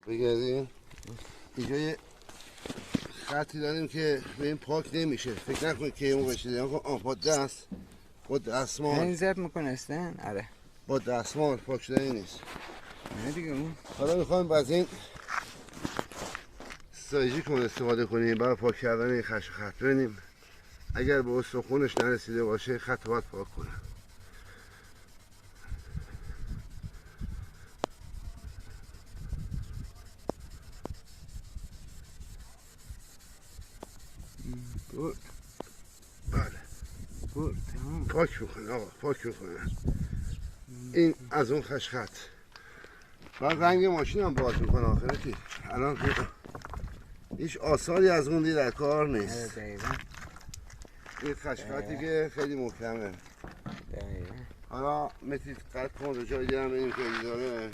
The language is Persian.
بگردیم اینجا یه خطی داریم که به این پاک نمیشه. فکر نکنید که اون بشید با دست با دستمال این زب میکنه استن. آره با دستمال پاک شدنی نیست. نه دیگه اون حالا میخوایم از این استراتژی استفاده کنیم برای پاک کردن این خش خط. ببینیم اگر به استخونش نرسیده باشه خط باید پاک کنه. بله پاک میکنه آقا، پاک میکنه. این از اون خش خط. بعد رنگ ماشین هم باز میکنه آخرتی. الان هیچ آثاری از اون در کار نیست. این خش خطی که خیلی محکمه. حالا متید قطع کن رو جای دیرم ببینیم که داره